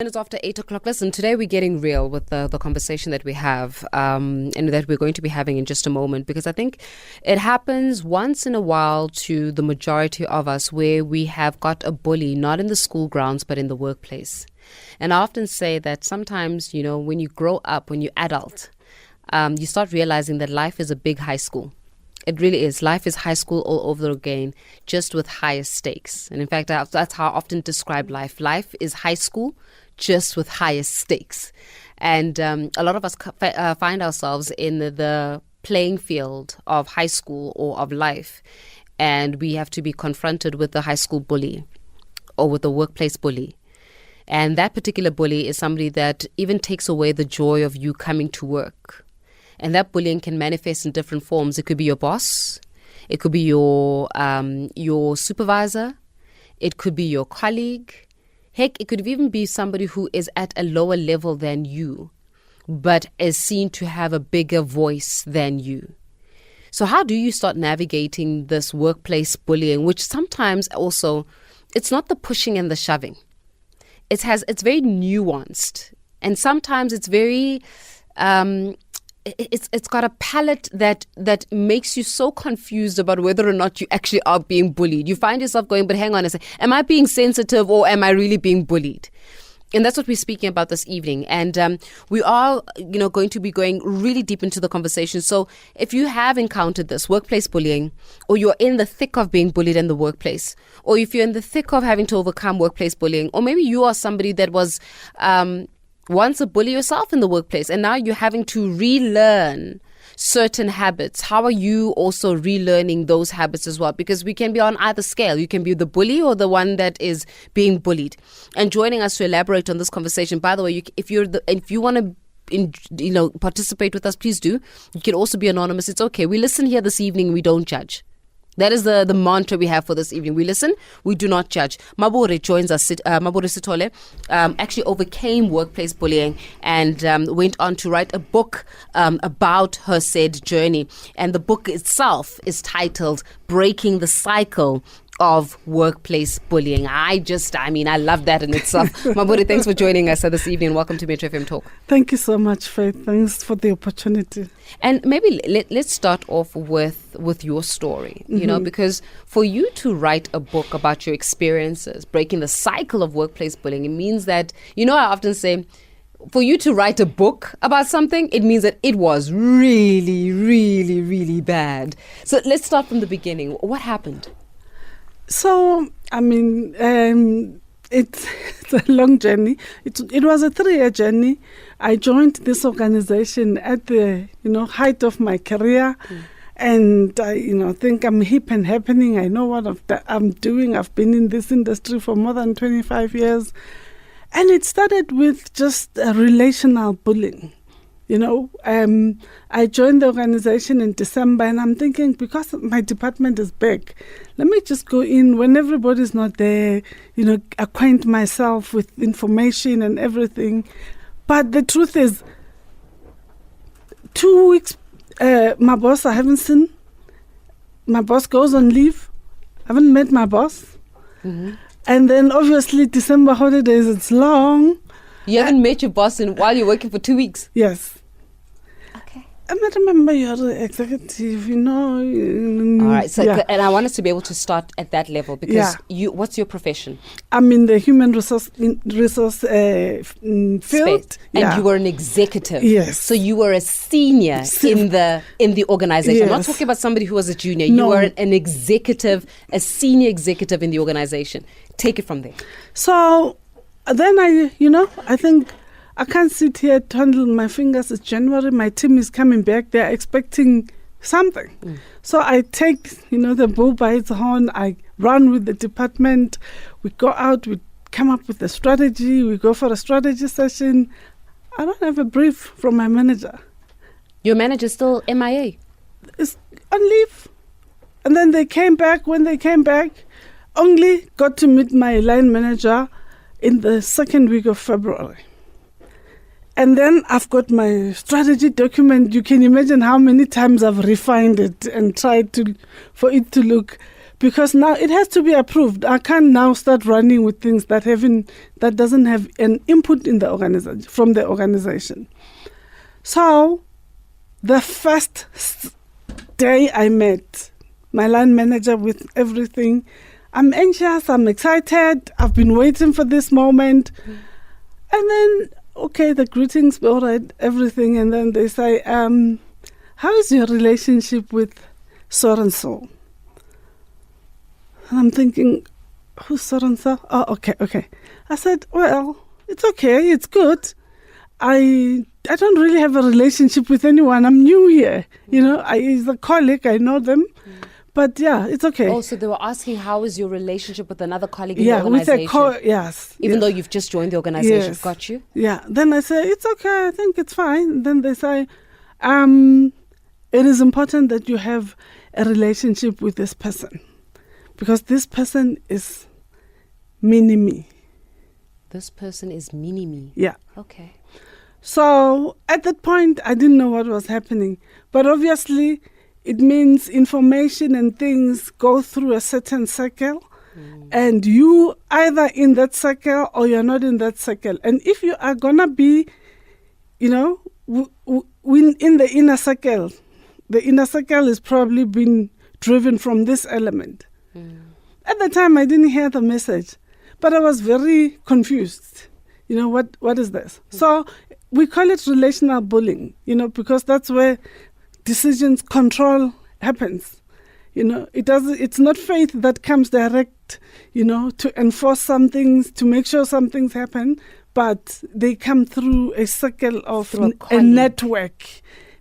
Minutes after 8 o'clock. Listen, today we're getting real with the conversation that we have and that we're going to be having in just a moment, because I think it happens once in a while to the majority of us where we have got a bully, not in the school grounds, but in the workplace. And I often say that sometimes, when you grow up, when you're adult, you start realizing that life is a big high school. It really is. Life is high school all over again, just with higher stakes. And in fact, that's how I often describe life. Life is high school, just with higher stakes. And a lot of us find ourselves in the playing field of high school or of life. And we have to be confronted with the high school bully or with the workplace bully. And that particular bully is somebody that even takes away the joy of you coming to work. And that bullying can manifest in different forms. It could be your boss. It could be your supervisor. It could be your colleague. Heck, it could even be somebody who is at a lower level than you, but is seen to have a bigger voice than you. So how do you start navigating this workplace bullying, which sometimes also, it's not the pushing and the shoving. It's very nuanced. And sometimes it's very... It's got a palette that makes you so confused about whether or not you actually are being bullied. You find yourself going, but hang on a second, am I being sensitive or am I really being bullied? And that's what we're speaking about this evening. And we are, going to be going really deep into the conversation. So if you have encountered this workplace bullying, or you're in the thick of being bullied in the workplace, or if you're in the thick of having to overcome workplace bullying, or maybe you are somebody that was... once a bully yourself in the workplace, and now you're having to relearn certain habits. How are you also relearning those habits as well? Because we can be on either scale. You can be the bully or the one that is being bullied. And joining us to elaborate on this conversation, by the way, if you want to participate with us, please do. You can also be anonymous. It's okay. We listen here this evening. We don't judge. That is the mantra we have for this evening. We listen, we do not judge. Mabore joins us. Mabore Sithole actually overcame workplace bullying and went on to write a book about her said journey. And the book itself is titled Breaking the Cycle of Workplace Bullying. I love that in itself. Mabore, thanks for joining us this evening. Welcome to Metro FM Talk. Thank you so much, Faith. Thanks for the opportunity. And maybe let's start off with your story, because for you to write a book about your experiences, breaking the cycle of workplace bullying, it means that, I often say, for you to write a book about something, it means that it was really, really, really bad. So let's start from the beginning. What happened? So, it's a long journey. It was a 3-year journey. I joined this organization at the, height of my career. And I, think I'm hip and happening. I know what I'm doing. I've been in this industry for more than 25 years. And it started with just relational bullying. I joined the organization in December, and I'm thinking, because my department is big, let me just go in when everybody's not there, acquaint myself with information and everything. But the truth is, 2 weeks, my boss I haven't seen. My boss goes on leave. I haven't met my boss. Mm-hmm. And then obviously December holidays, it's long. You haven't met your boss while you're working for 2 weeks? Yes. Okay. I might remember you're the executive, All right. So, yeah. And I want us to be able to start at that level, because what's your profession? I'm in the human resource field. And you were an executive. Yes. So you were a senior in the organization. Yes. I'm not talking about somebody who was a junior. No. You were an executive, a senior executive in the organization. Take it from there. So then I think I can't sit here twiddling my fingers. It's January. My team is coming back. They're expecting something. So I take, the bull by its horn. I run with the department. We go out. We come up with a strategy. We go for a strategy session. I don't have a brief from my manager. Your manager's still MIA? It's on leave. And then they came back. When they came back, only got to meet my line manager in the second week of February. And then I've got my strategy document. You can imagine how many times I've refined it and tried for it to look because now it has to be approved. I can't now start running with things that doesn't have an input in the organization from the organization. So the first day I met my line manager with everything, I'm anxious, I'm excited, I've been waiting for this moment. And then, okay, the greetings, all right, everything. And then they say, how is your relationship with so-and-so? And I'm thinking, who's so-and-so? Oh, okay. I said, well, it's okay, it's good. I don't really have a relationship with anyone. I'm new here. He's a colleague, I know them. But yeah, it's okay. Oh, so they were asking how is your relationship with another colleague in the organization? Yes. Even though you've just joined the organization. Yes. Got you? Yeah. Then I say, it's okay, I think it's fine. Then they say, it is important that you have a relationship with this person. Because this person is mini-me. This person is mini-me? Yeah. Okay. So at that point, I didn't know what was happening. But obviously, it means information and things go through a certain circle. And you either in that circle or you're not in that circle. And if you are going to be, in the inner circle is probably being driven from this element. At the time, I didn't hear the message, but I was very confused. What is this? So we call it relational bullying, because that's where decisions control happens. It's not faith that comes direct, to enforce some things, to make sure some things happen, but they come through a circle of a network.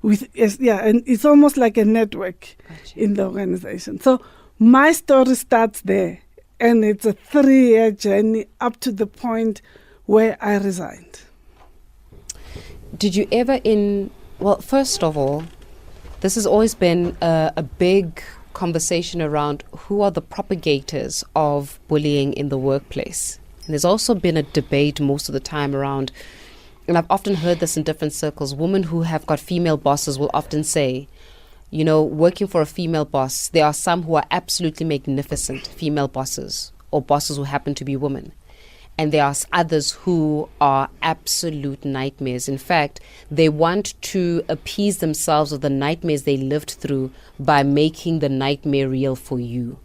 And it's almost like a network in the organization. So my story starts there, and it's a 3-year journey up to the point where I resigned. Did you ever first of all, this has always been a big conversation around who are the propagators of bullying in the workplace. And there's also been a debate most of the time around, and I've often heard this in different circles, women who have got female bosses will often say, working for a female boss, there are some who are absolutely magnificent female bosses or bosses who happen to be women. And there are others who are absolute nightmares. In fact, they want to appease themselves of the nightmares they lived through by making the nightmare real for you.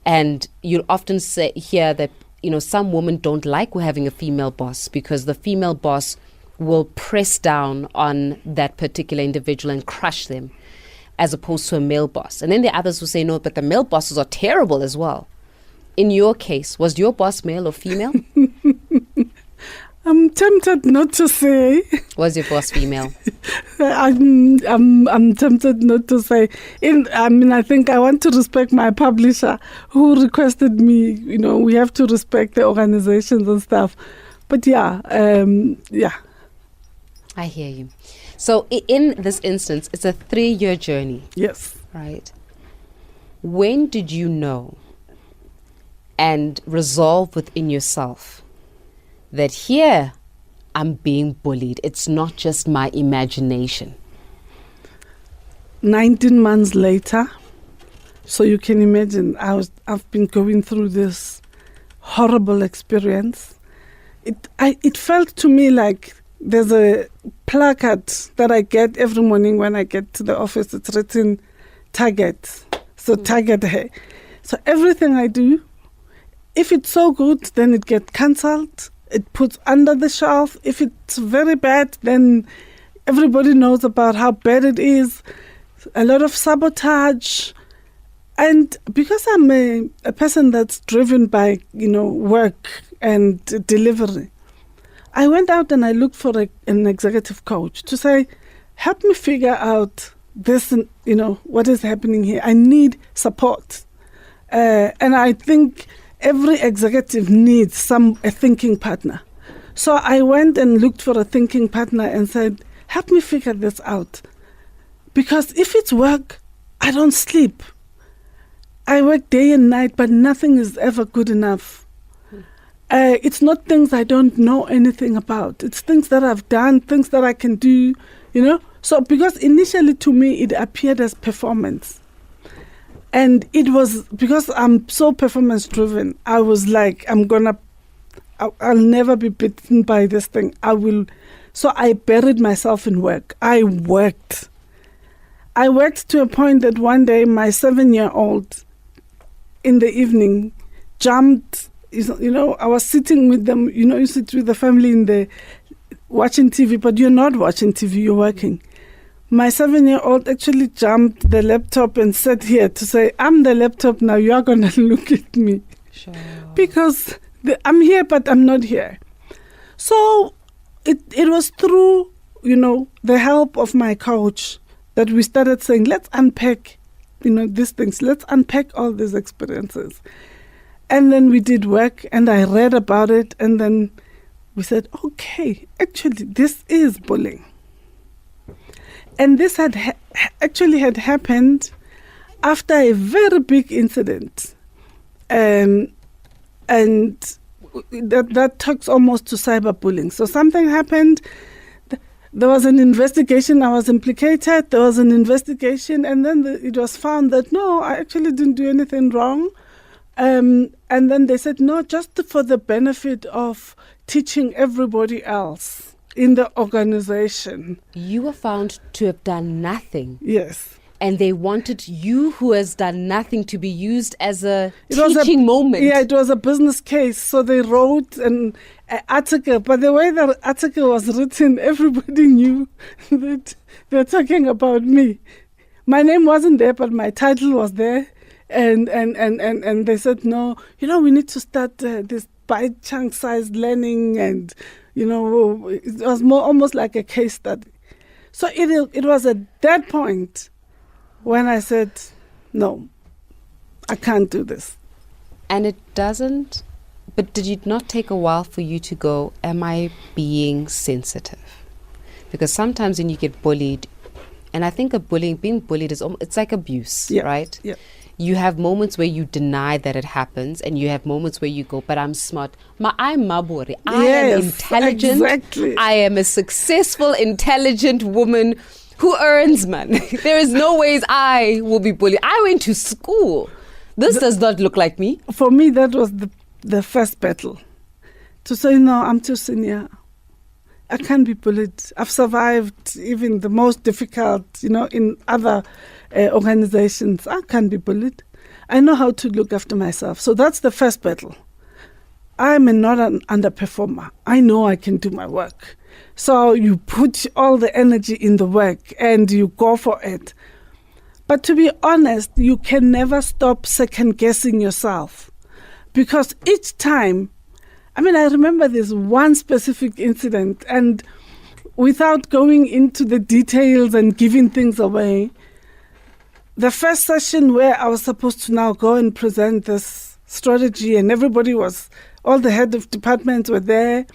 And you'll often hear that, some women don't like having a female boss because the female boss will press down on that particular individual and crush them, as opposed to a male boss. And then there are others who say, no, but the male bosses are terrible as well. In your case, was your boss male or female? I'm tempted not to say. Was your boss female? I'm tempted not to say. I think I want to respect my publisher who requested me, we have to respect the organizations and stuff. But yeah. I hear you. So in this instance, it's a 3-year journey. Yes. Right. When did you know and resolve within yourself that here I'm being bullied? It's not just my imagination. 19 months later. So you can imagine I've been going through this horrible experience. It felt to me like there's a placard that I get every morning when I get to the office. It's written target. So target her. So everything I do, if it's so good, then it gets cancelled. It puts under the shelf. If it's very bad, then everybody knows about how bad it is. A lot of sabotage. And because I'm a person that's driven by, work and delivery, I went out and I looked for an executive coach to say, help me figure out this, what is happening here. I need support. And I think every executive needs a thinking partner. So I went and looked for a thinking partner and said, help me figure this out. Because if it's work, I don't sleep. I work day and night, but nothing is ever good enough. It's not things I don't know anything about. It's things that I've done, things that I can do, So because initially to me it appeared as performance. And it was because I'm so performance driven. I was like, I'll never be beaten by this thing. I will. So I buried myself in work. I worked to a point that one day my 7-year-old in the evening jumped. I was sitting with them. You sit with the family in the watching TV, but you're not watching TV. You're working. My 7-year-old actually jumped the laptop and sat here to say, "I'm the laptop now. You are gonna look at me." Sure. Because I'm here, but I'm not here. So it was through, the help of my coach that we started saying, let's unpack, these things. Let's unpack all these experiences. And then we did work, and I read about it, and then we said, okay, actually, this is bullying. And this had happened after a very big incident. And that talks almost to cyberbullying. So something happened. There was an investigation. I was implicated. There was an investigation. And then it was found that, no, I actually didn't do anything wrong. And then they said, no, just for the benefit of teaching everybody else in the organization. You were found to have done nothing. Yes. And they wanted you, who has done nothing, to be used as a teaching moment. Yeah, it was a business case. So they wrote an article. But the way the article was written, everybody knew that they're talking about me. My name wasn't there, but my title was there. And they said, no, we need to start this bite-chunk-sized learning. And, it was almost like a case study. So it was at that point when I said, no, I can't do this. And it doesn't, but did it not take a while for you to go, am I being sensitive? Because sometimes when you get bullied, and I think being bullied it's like abuse, right? Yeah. You have moments where you deny that it happens, and you have moments where you go, but I'm smart. I'm Maburi. I am intelligent. Exactly. I am a successful, intelligent woman who earns money. There is no ways I will be bullied. I went to school. This does not look like me. For me, that was the first battle. To say, no, I'm too senior. I can't be bullied. I've survived even the most difficult, in other organizations. I can't be bullied. I know how to look after myself. So that's the first battle. I'm not an underperformer. I know I can do my work. So you put all the energy in the work and you go for it. But to be honest, you can never stop second guessing yourself. Because each time, I remember this one specific incident, and without going into the details and giving things away, the first session where I was supposed to now go and present this strategy, and all the head of departments were there.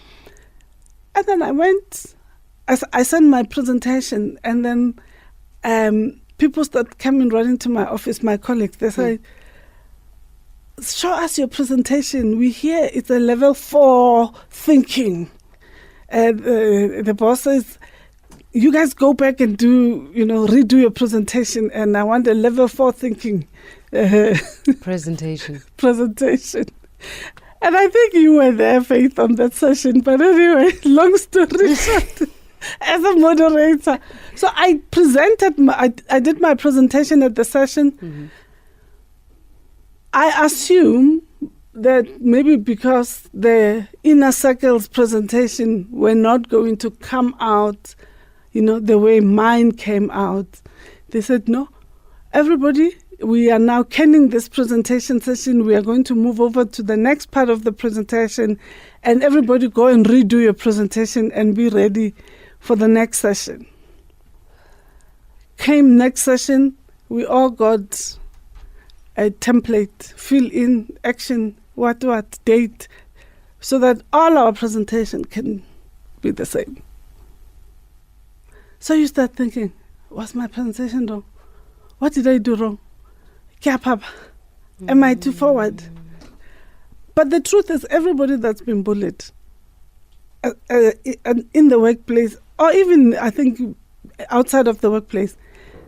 And then I went, I sent my presentation, and then people start coming running to my office, my colleagues. They say, show us your presentation. We hear it's a level 4 thinking. The boss says, you guys go back and redo your presentation, and I want a level 4 thinking presentation. And I think you were there, Faith, on that session. But anyway, long story short, as a moderator. So I presented, I did my presentation at the session. Mm-hmm. I assume that maybe because the inner circle's presentation were not going to come out, the way mine came out. They said, no, everybody, we are now canning this presentation session. We are going to move over to the next part of the presentation, and everybody go and redo your presentation and be ready for the next session. Came next session, we all got a template, fill in, action, what, date, so that all our presentation can be the same. So you start thinking, was my presentation wrong? What did I do wrong? Am I too forward? But the truth is, everybody that's been bullied in the workplace, or even, I think, outside of the workplace,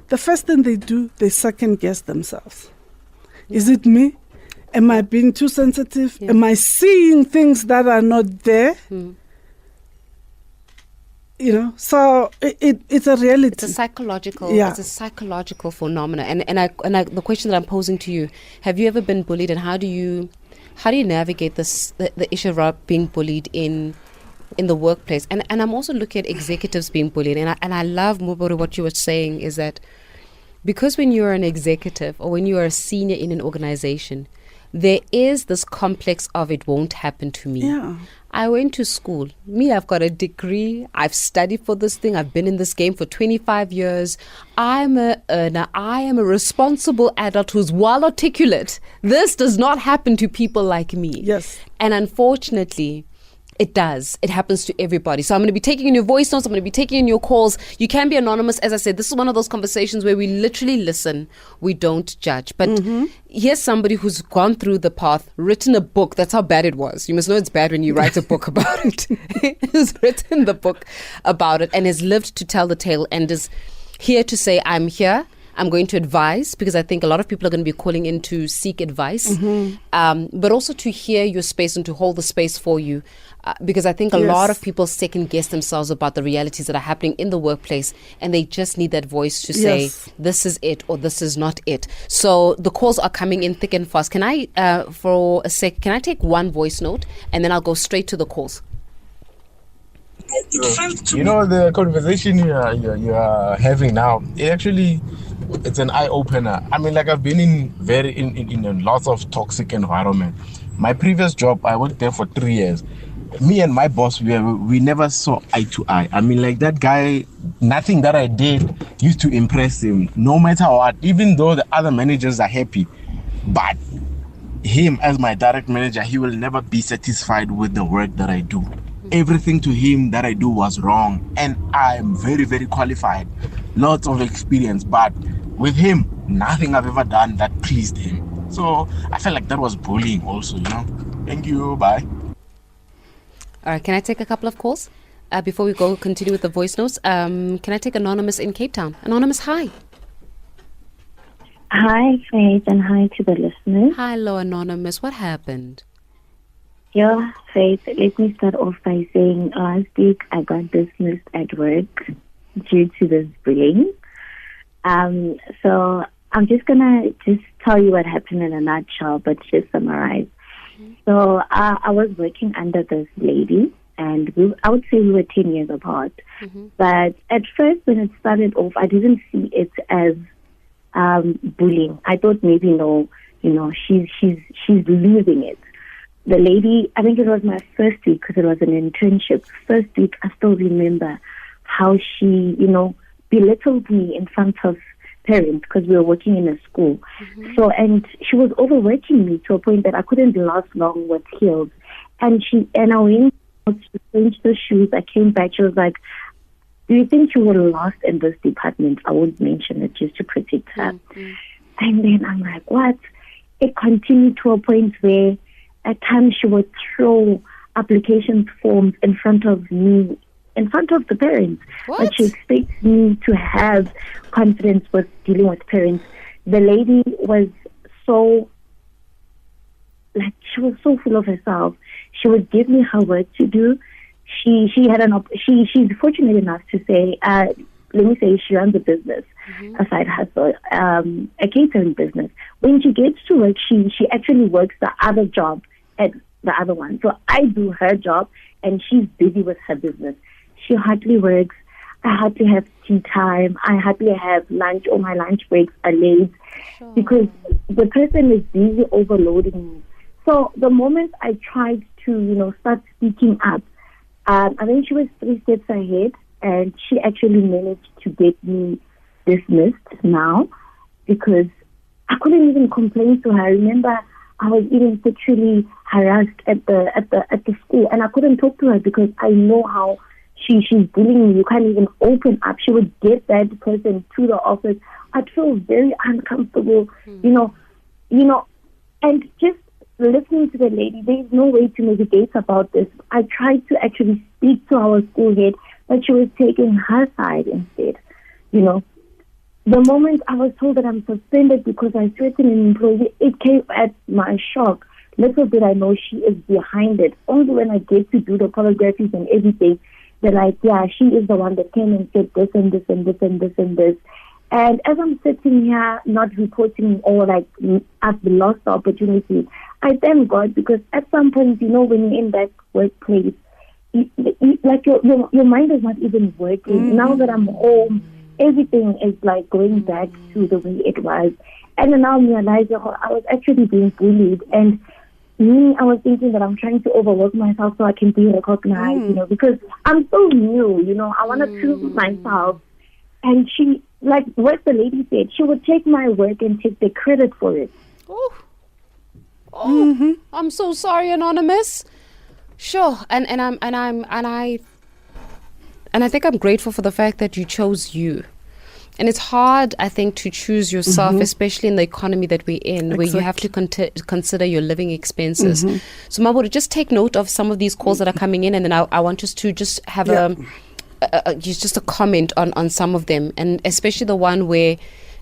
the first thing they do, they second guess themselves. Is it me? Am I being too sensitive? Yeah. Am I seeing things that are not there? So it's a reality. It's a psychological. Yeah. It's a psychological phenomena. And the question that I'm posing to you: have you ever been bullied, and how do you navigate this the issue of being bullied in the workplace? And I'm also looking at executives being bullied, and I love, Muburu, what you were saying is that because when you're an executive or when you are a senior in an organization, there is this complex of it won't happen to me. Yeah. I went to school. I've got a degree. I've studied for this thing. I've been in this game for 25 years. I'm a earner. I am a responsible adult who's well articulate. This does not happen to people like me. Yes. And unfortunately, it does. It happens to everybody. So I'm going to be taking in your voice notes. I'm going to be taking in your calls. You can be anonymous. As I said, this is one of those conversations where we literally listen. We don't judge. But here's somebody who's gone through the path, written a book. That's how bad it was. You must know it's bad when you write a book about it. Who's written the book about it and has lived to tell the tale and is here to say, I'm here. I'm going to advise, because I think a lot of people are going to be calling in to seek advice, but also to hear your space and to hold the space for you. Because I think a lot of people second guess themselves about the realities that are happening in the workplace, and they just need that voice to say, this is it or this is not it. So the calls are coming in thick and fast. Can I, for a sec, can I take one voice note and then I'll go straight to the calls? The conversation you are having now, it's an eye opener. I mean, like, I've been in a lots of toxic environment. My previous job, I worked there for 3 years. Me and my boss, we never saw eye to eye. I mean, like, that guy, nothing that I did used to impress him, no matter what, even though the other managers are happy. But him, as my direct manager, he will never be satisfied with the work that I do. Everything to him that I do was wrong. And I'm very, very qualified. Lots of experience. But with him, nothing I've ever done that pleased him. So I felt like that was bullying also, Thank you. Bye. All right, can I take a couple of calls before we continue with the voice notes? Can I take Anonymous in Cape Town? Anonymous, hi. Hi, Faith, and hi to the listeners. Hello, Anonymous. What happened? Yeah, Faith, let me start off by saying last week I got dismissed at work due to this bullying. So I'm just going to tell you what happened in a nutshell, but just summarize. So I was working under this lady, and I would say we were 10 years apart. But at first, when it started off, I didn't see it as bullying. I thought maybe she's losing it. The lady, I think it was my first week because it was an internship. First week, I still remember how she, belittled me in front of parents because we were working in a school. So, and she was overworking me to a point that I couldn't last long with heels. And I went out to change the shoes. I came back. She was like, do you think you will last in this department? I won't mention it just to protect her. And then I'm like, what? It continued to a point where at times she would throw application forms in front of me, in front of the parents. What? But she expects me to have confidence with dealing with parents. The lady was she was so full of herself. She would give me her work to do. She's fortunate enough to say, let me say, she runs a business, a side hustle, a catering business. When she gets to work, she actually works the other job at the other one. So I do her job, and she's busy with her business. She hardly works. I hardly have tea time. I hardly have lunch, or my lunch breaks are late because the person is busy overloading me. So the moment I tried to, start speaking up, I think she was 3 steps ahead, and she actually managed to get me dismissed now because I couldn't even complain to her. I remember I was even sexually harassed at the school, and I couldn't talk to her because I know how she's bullying me. You can't even open up. She would get that person to the office. I'd feel very uncomfortable, and just listening to the lady, there's no way to navigate about this. I tried to actually speak to our school head, but she was taking her side instead. the moment I was told that I'm suspended because I threatened an employee, it came at my shock. Little did I know she is behind it. Only when I get to do the choreographies and everything, they're like, yeah, she is the one that came and said this and this and this and this and this. And as I'm sitting here, not reporting or like I've lost the opportunity, I thank God, because at some point, you know, when you're in that workplace, like your mind is not even working. Now that I'm home, everything is like going back to the way it was. And then now I'm realizing I was actually being bullied. And I was thinking that I'm trying to overwork myself so I can be recognized, you know, because I'm so new, you know, I want to prove myself. And she, like what the lady said, she would take my work and take the credit for it. I'm so sorry, Anonymous. Sure, and I think I'm grateful for the fact that you chose you. And it's hard, I think, to choose yourself, especially in the economy that we're in, where you have to consider your living expenses. So, Mabudu, just take note of some of these calls that are coming in, and then I want us to just have just a comment on some of them, and especially the one where,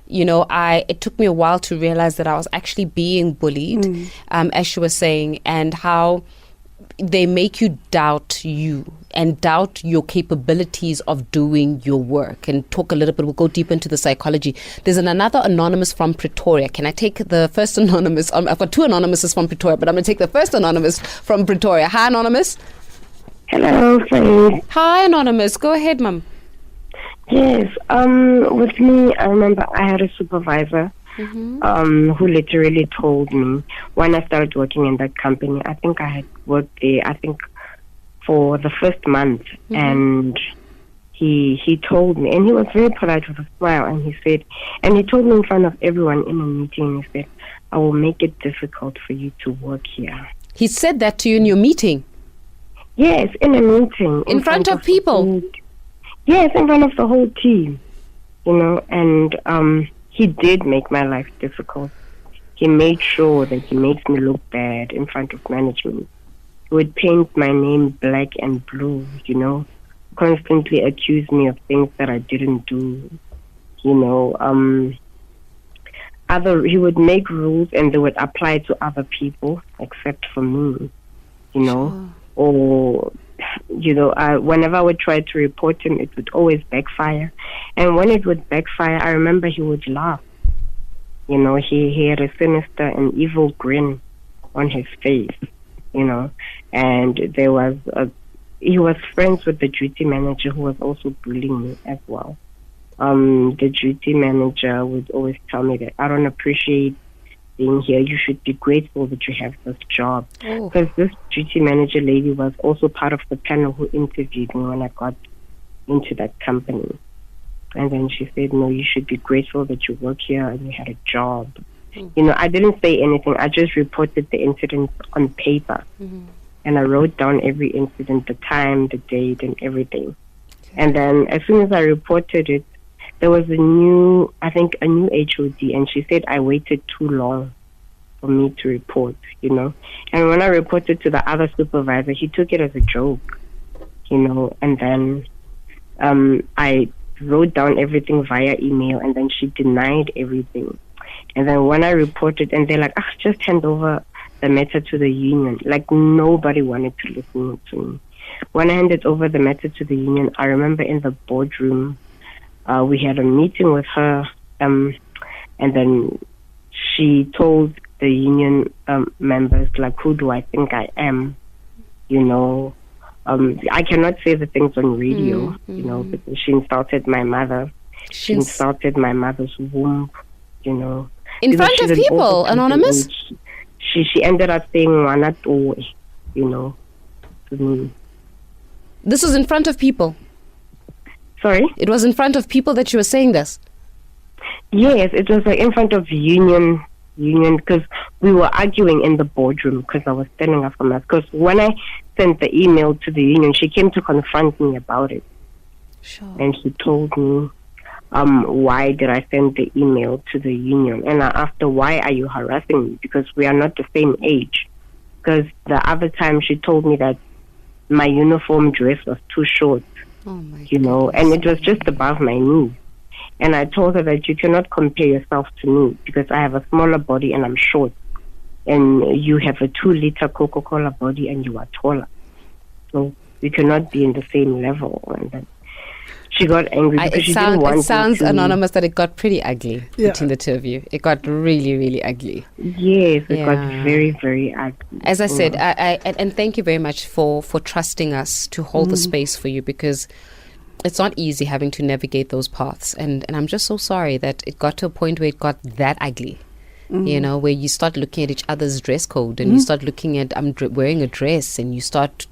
you know, it took me a while to realize that I was actually being bullied, as she was saying, and how they make you doubt you and doubt your capabilities of doing your work. And talk a little bit, we'll go deep into the psychology. There's another Anonymous from Pretoria. Can I take the first Anonymous? I've got two Anonymouses from Pretoria, but I'm going to take the first Anonymous from Pretoria. Hi, Anonymous. Hello, Faith. Hi, Anonymous. Go ahead, Mum. Yes, with me, I remember I had a supervisor who literally told me when I started working in that company. I think I had worked there, for the first month, and he told me, and he was very polite with a smile, and he said, and he told me in front of everyone in a meeting, he said, I will make it difficult for you to work here. He said that to you in your meeting? Yes, in a meeting. In front of people? Yes, in front of the whole team, you know, and he did make my life difficult. He made sure that he makes me look bad in front of management. He would paint my name black and blue, you know, constantly accuse me of things that I didn't do, you know. He would make rules and they would apply to other people except for me, you know, or... You know, whenever I would try to report him, it would always backfire. And when it would backfire, I remember he would laugh. You know, he had a sinister and evil grin on his face, you know. And he was friends with the duty manager who was also bullying me as well. The duty manager would always tell me that I don't appreciate being here. You should be grateful that you have this job. Because this duty manager lady was also part of the panel who interviewed me when I got into that company. And then she said, no, you should be grateful that you work here and you had a job. You know, I didn't say anything. I just reported the incident on paper. And I wrote down every incident, the time, the date, and everything. And then as soon as I reported it, there was a new HOD, and she said I waited too long for me to report, you know. And when I reported to the other supervisor, he took it as a joke, you know. And then I wrote down everything via email, and then she denied everything. And then when I reported, and they're like, just hand over the matter to the union. Like, nobody wanted to listen to me. When I handed over the matter to the union, I remember in the boardroom, we had a meeting with her, and then she told the union members, like, who do I think I am? You know, I cannot say the things on radio, you know, because she insulted my mother. She insulted my mother's womb, you know. In front of people, Anonymous? She ended up saying, "Wanatoe," you know, to me. This was in front of people? Sorry? It was in front of people that you were saying this? Yes, it was like in front of union, because we were arguing in the boardroom because I was standing up for that. Because when I sent the email to the union, she came to confront me about it. Sure. And she told me, why did I send the email to the union? And I asked her, why are you harassing me? Because we are not the same age. Because the other time she told me that my uniform dress was too short, you know, and it was just above my knees. And I told her that you cannot compare yourself to me because I have a smaller body and I'm short. And you have a 2-liter Coca-Cola body and you are taller. So we cannot be in the same level. And then she got angry because she didn't want It sounds to, anonymous that it got pretty ugly between the two of you. It got really, really ugly. Yes, it got very, very ugly. As I said, and thank you very much for trusting us to hold the space for you, because it's not easy having to navigate those paths. And I'm just so sorry that it got to a point where it got that ugly. You know, where you start looking at each other's dress code and you start looking at, I'm wearing a dress, and you start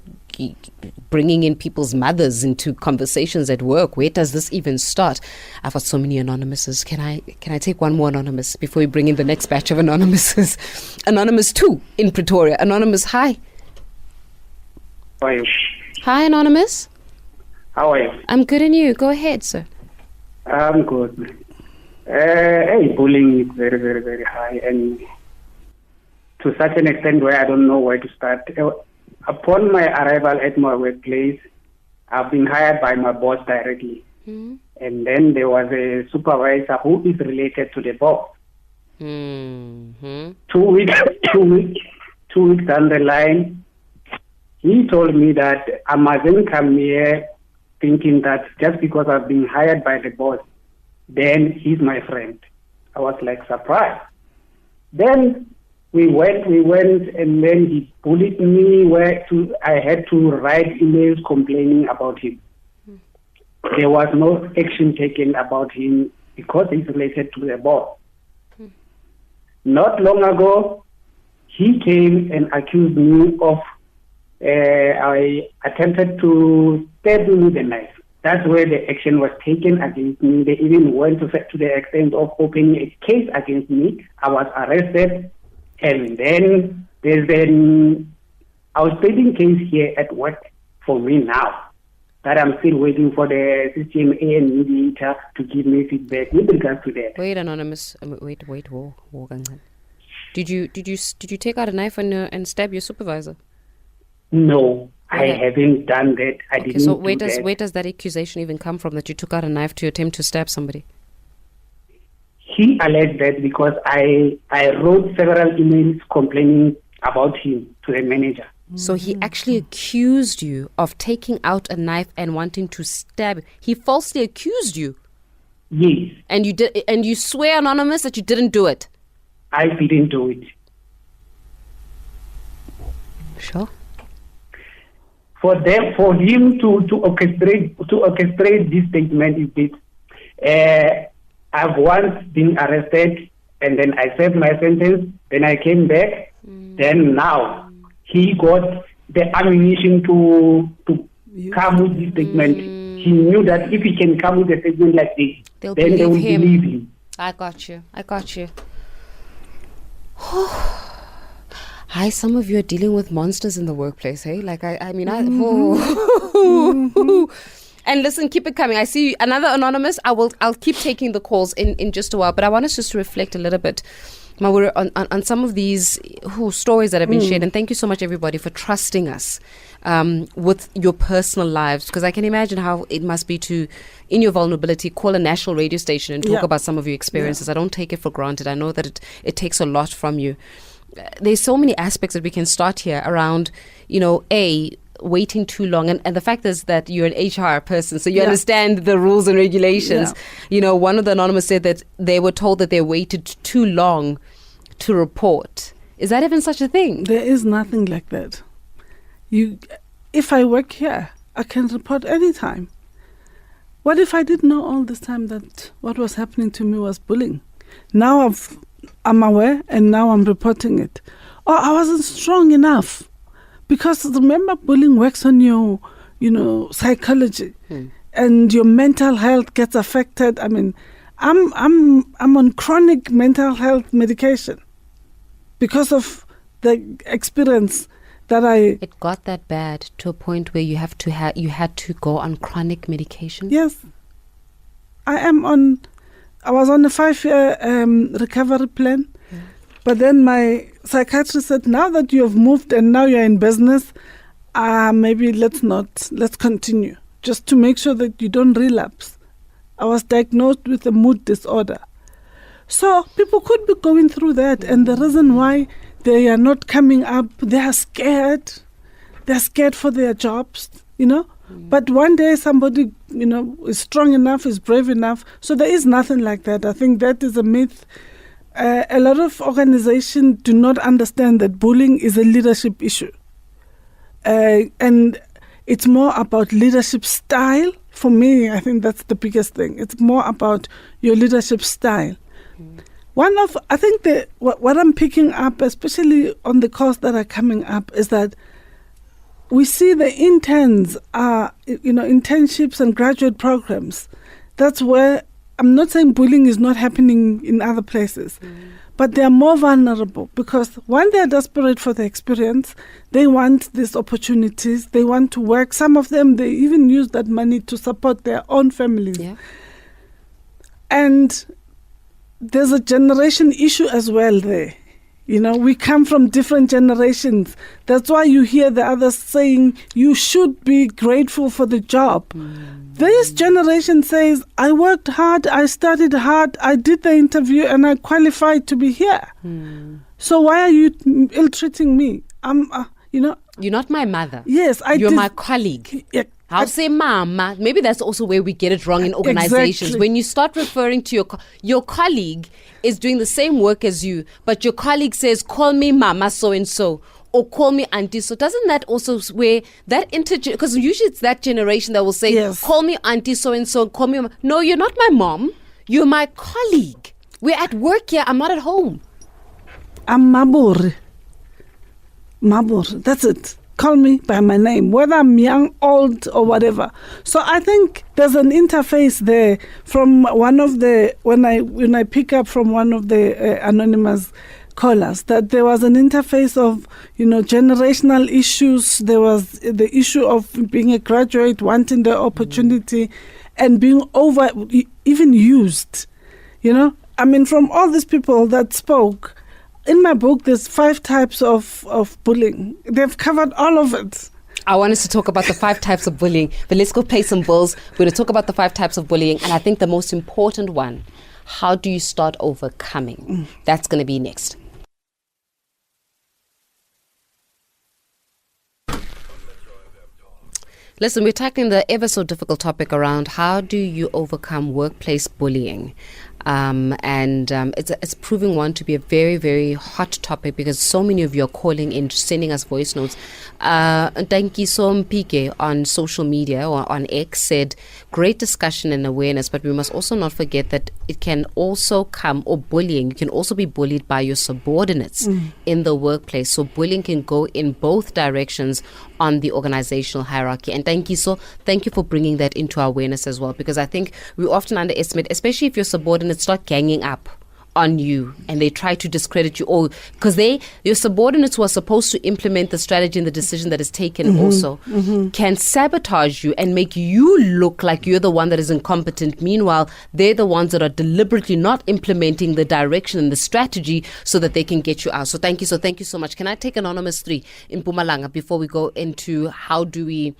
bringing in people's mothers into conversations at work. Where does this even start? I've got so many anonymouses. Can I take one more anonymous before we bring in the next batch of anonymouses? Anonymous 2 in Pretoria. Anonymous, hi. How are you? Hi, Anonymous. How are you? I'm good, and you? Go ahead, sir. I'm good. Bullying is very, very, very high, and to such an extent where I don't know where to start. Upon my arrival at my workplace, I've been hired by my boss directly. And then there was a supervisor who is related to the boss. 2 weeks down the line, he told me that I mustn't come here thinking that just because I've been hired by the boss, then he's my friend. I was like surprised. Then we went, and then he bullied me I had to write emails complaining about him. There was no action taken about him because he's related to the boss. Not long ago, he came and accused me of I attempted to stab him with a knife. That's where the action was taken against me. They even went to the extent of opening a case against me. I was arrested, and then there's an outstanding case here at work for me now that I'm still waiting for the CCMA and mediator to give me feedback with regards to that. Wait, Anonymous. Wait. Did you take out a knife and stab your supervisor? No. I haven't done that. I didn't. So where does that accusation even come from, that you took out a knife to attempt to stab somebody? He alleged that because I wrote several emails complaining about him to the manager. So he actually accused you of taking out a knife and wanting to stab. He falsely accused you. Yes. And you did, and you swear, Anonymous, that you didn't do it. I didn't do it. Sure. For him to orchestrate this statement is this. I've once been arrested, and then I served my sentence. Then I came back. Then now he got the ammunition to come with this statement. He knew that if he can come with a statement like this, then they will believe him. I got you. Hi, some of you are dealing with monsters in the workplace, hey? Like, And listen, keep it coming. I see another anonymous. I'll keep taking the calls in just a while, but I want us just to reflect a little bit, Mawura, on some of these stories that have been shared. And thank you so much, everybody, for trusting us with your personal lives, because I can imagine how it must be to, in your vulnerability, call a national radio station and talk about some of your experiences. I don't take it for granted. I know that it takes a lot from you. There's so many aspects that we can start here around, waiting too long. And the fact is that you're an HR person, so you understand the rules and regulations. One of the anonymous said that they were told that they waited too long to report. Is that even such a thing? There is nothing like that. If I work here, I can report anytime. What if I didn't know all this time that what was happening to me was bullying? Now I'm aware, and now I'm reporting it. Or I wasn't strong enough. Because remember, bullying works on your, psychology, and your mental health gets affected. I mean, I'm on chronic mental health medication because of the experience that It got that bad to a point where you had to go on chronic medication. Yes, I was on a 5-year recovery plan. But then my psychiatrist said, now that you have moved and now you're in business, maybe let's continue, just to make sure that you don't relapse I was diagnosed with a mood disorder. So people could be going through that, and the reason why they are not coming up, they are scared. They're scared for their jobs, But one day somebody, is strong enough, is brave enough. So there is nothing like that. I think that is a myth. A lot of organizations do not understand that bullying is a leadership issue. And it's more about leadership style. For me, I think that's the biggest thing. It's more about your leadership style. I think what I'm picking up, especially on the calls that are coming up, is that we see the interns are, internships and graduate programs. That's where, I'm not saying bullying is not happening in other places, but they are more vulnerable because when they're desperate for the experience, they want these opportunities, they want to work. Some of them, they even use that money to support their own families. Yeah. And there's a generation issue as well there. We come from different generations. That's why you hear the others saying you should be grateful for the job. This generation says, I worked hard, I studied hard, I did the interview and I qualified to be here. So why are you ill-treating me? You're not my mother. Yes, You're my colleague. Yeah, I'll say mama. Maybe that's also where we get it wrong in organizations. Exactly. When you start referring to your colleague is doing the same work as you, but your colleague says, call me mama so-and-so, or call me auntie. So doesn't that also where that because usually it's that generation that will say, yes, call me auntie so-and-so, call me mama. No, you're not my mom. You're my colleague. We're at work here. I'm not at home. I'm Mabur. That's it. Call me by my name, whether I'm young, old, or whatever. So I think there's an interface there from one of the, when I pick up from one of the anonymous callers, that there was an interface of, generational issues. There was the issue of being a graduate, wanting the opportunity, and being even used. From all these people that spoke, in my book, there's 5 types of bullying. They've covered all of it. I want us to talk about the 5 types of bullying, but let's go pay some bills. We're going to talk about the 5 types of bullying, and I think the most important one, how do you start overcoming? That's going to be next. Listen, we're tackling the ever so difficult topic around how do you overcome workplace bullying. It's proving one to be a very, very hot topic because so many of you are calling in, sending us voice notes. Dankiso Mpike on social media or on X said, great discussion and awareness, but we must also not forget that it can also come, or bullying, you can also be bullied by your subordinates in the workplace. So bullying can go in both directions on the organizational hierarchy. And thank you for bringing that into our awareness as well, because I think we often underestimate, especially if your subordinates start ganging up on you and they try to discredit you, or because your subordinates who are supposed to implement the strategy and the decision that is taken can sabotage you and make you look like you're the one that is incompetent. Meanwhile, they're the ones that are deliberately not implementing the direction and the strategy so that they can get you out. So thank you so much. Can I take Anonymous 3 in Mpumalanga before we go into how do we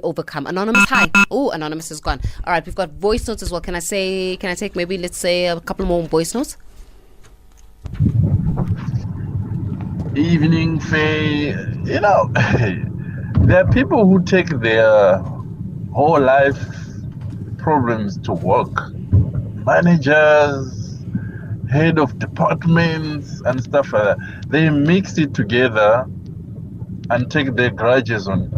overcome? Anonymous, hi. Oh, Anonymous is gone. All right, we've got voice notes as well. Can I take maybe, let's say, a couple more voice notes? Evening, Faye. There are people who take their whole life problems to work. Managers, head of departments and stuff like that. They mix it together and take their grudges on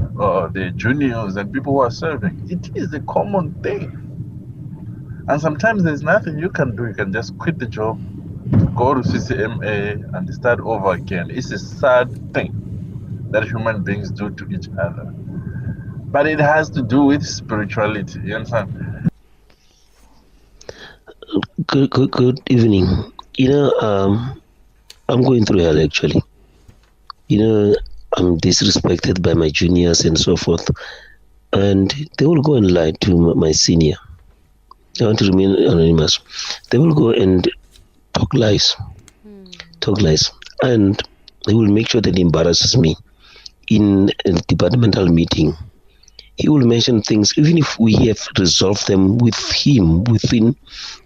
the juniors and people who are serving. It is a common thing. And sometimes there's nothing you can do. You can just quit the job, go to CCMA and start over again. It's a sad thing that human beings do to each other. But it has to do with spirituality. You understand? Good evening. I'm going through hell actually. I'm disrespected by my juniors and so forth. And they will go and lie to my senior. I want to remain anonymous. They will go and talk lies, and they will make sure that it embarrasses me in a departmental meeting. he will mention things, even if we have resolved them with him within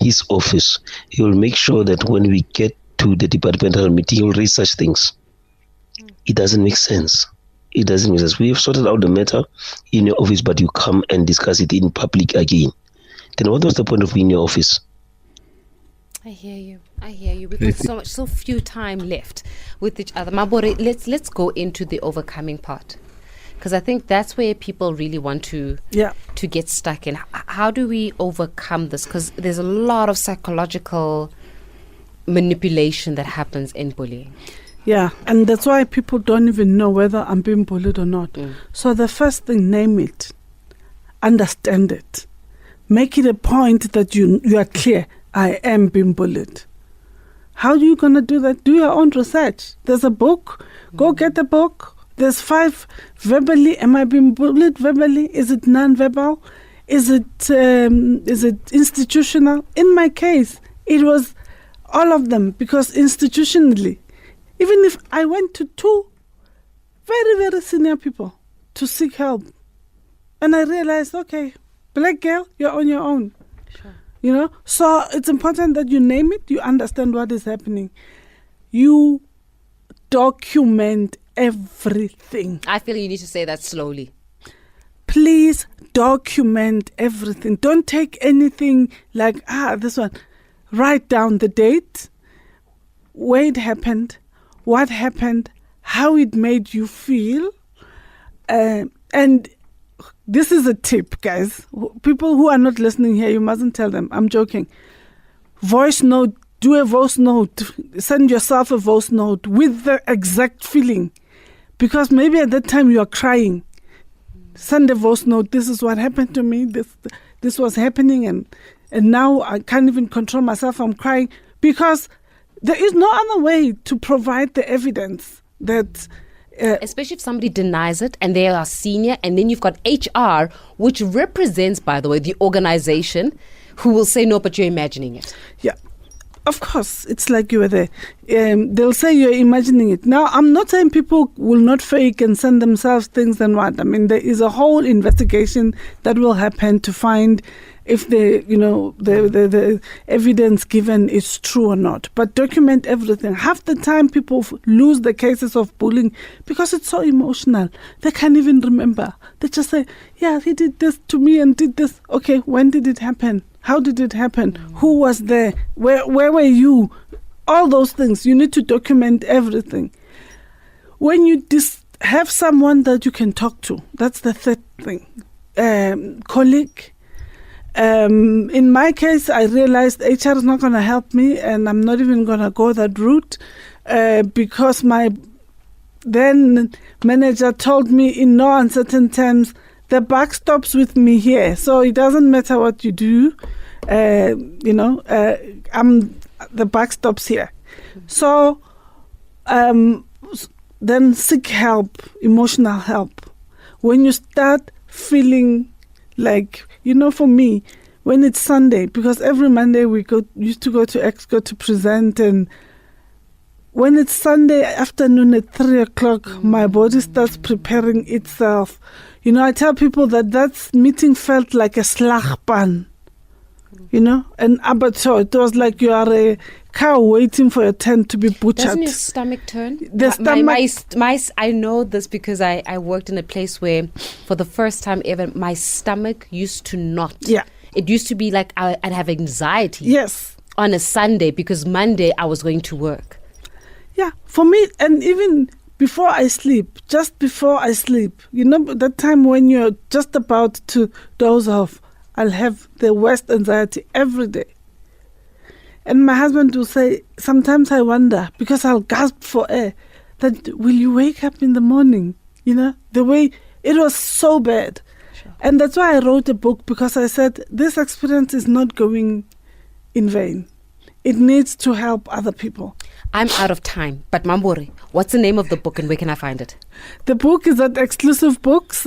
his office, he will make sure that when we get to the departmental meeting, he will raise such things. It doesn't make sense. It doesn't make sense. We have sorted out the matter in your office, but you come and discuss it in public again. Then what was the point of being in your office? I hear you. We've got so few time left with each other. Mabore, let's go into the overcoming part, because I think that's where people really want to get stuck in. How do we overcome this? Because there's a lot of psychological manipulation that happens in bullying. Yeah, and that's why people don't even know whether I'm being bullied or not. So the first thing, name it, understand it, make it a point that you are clear. I am being bullied. How are you going to do that? Do your own research. There's a book. Go get a book. There's 5 verbally. Am I being bullied verbally? Is it non-verbal? Is it institutional? In my case, it was all of them, because institutionally, even if I went to 2 very, very senior people to seek help, and I realized, okay, black girl, you're on your own. Sure. So it's important that you name it, you understand what is happening. You document everything. I feel you need to say that slowly. Please document everything. Don't take anything like, this one. Write down the date, where it happened, what happened, how it made you feel. And this is a tip, guys. People who are not listening here, you mustn't tell them. I'm joking. Voice note, do a voice note. Send yourself a voice note with the exact feeling. Because maybe at that time you are crying. Send a voice note. This is what happened to me. This was happening, and now I can't even control myself. I'm crying. Because there is no other way to provide the evidence that... especially if somebody denies it and they are senior, and then you've got HR, which represents, by the way, the organization, who will say, no, but you're imagining it. Yeah, of course. It's like you were there. They'll say you're imagining it. Now, I'm not saying people will not fake and send themselves things and what. I mean, there is a whole investigation that will happen to find if the evidence given is true or not. But document everything. Half the time people lose the cases of bullying because it's so emotional. They can't even remember. They just say, yeah, he did this to me and did this. Okay, when did it happen? How did it happen? Who was there? Where were you? All those things. You need to document everything. When you have someone that you can talk to, that's the third thing. Colleague. In my case, I realized HR is not going to help me, and I'm not even going to go that route because my then manager told me in no uncertain terms, the buck stops with me here. So it doesn't matter what you do, the buck stops here. So then seek help, emotional help. When you start feeling like, for me, when it's Sunday, because every Monday we used to go to Exco to present, and when it's Sunday afternoon at 3:00, my body starts preparing itself. I tell people that meeting felt like a slagpan, an abattoir. It was like you are a cow waiting for your turn to be butchered. Doesn't your stomach turn? I know this because I worked in a place where for the first time ever, my stomach used to knot. Yeah. It used to be like I'd have anxiety. Yes. On a Sunday because Monday I was going to work. Yeah. For me, and even before I sleep, just before I sleep, that time when you're just about to doze off, I'll have the worst anxiety every day. And my husband will say, sometimes I wonder, because I'll gasp for air, that will you wake up in the morning? The way it was so bad. Sure. And that's why I wrote a book, because I said, this experience is not going in vain. It needs to help other people. I'm out of time, but Mambore, what's the name of the book and where can I find it? The book is at Exclusive Books,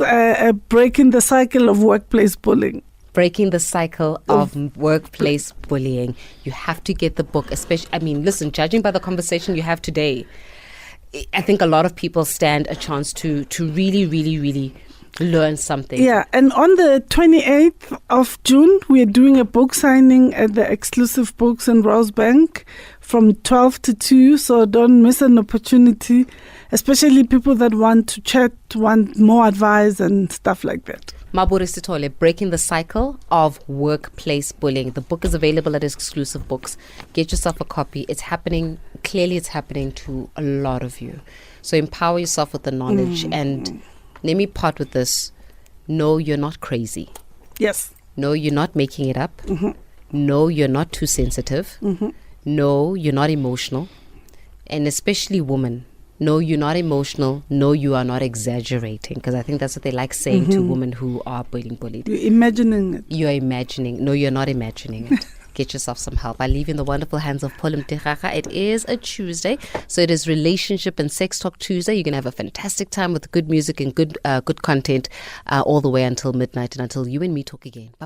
Breaking the Cycle of Workplace Bullying. Breaking the Cycle of Workplace Bullying. You have to get the book, especially, listen, judging by the conversation you have today, I think a lot of people stand a chance to really, really, really learn something. Yeah, and on the 28th of June, we are doing a book signing at the Exclusive Books in Rosebank from 12 to 2, so don't miss an opportunity, especially people that want to chat, want more advice and stuff like that. Maburi Sitole, Breaking the Cycle of Workplace Bullying. The book is available at Exclusive Books. Get yourself a copy. It's happening to a lot of you. So empower yourself with the knowledge and let me part with this. No, you're not crazy. Yes. No, you're not making it up. No, you're not too sensitive. No, you're not emotional. And especially women. No, you're not emotional. No, you are not exaggerating. Because I think that's what they like saying to women who are being bullied. You're imagining it. You're imagining. No, you're not imagining it. Get yourself some help. I leave you in the wonderful hands of Paul Mtihaka. It is a Tuesday, so it is Relationship and Sex Talk Tuesday. You're going to have a fantastic time with good music and good content all the way until midnight and until you and me talk again. Bye-bye.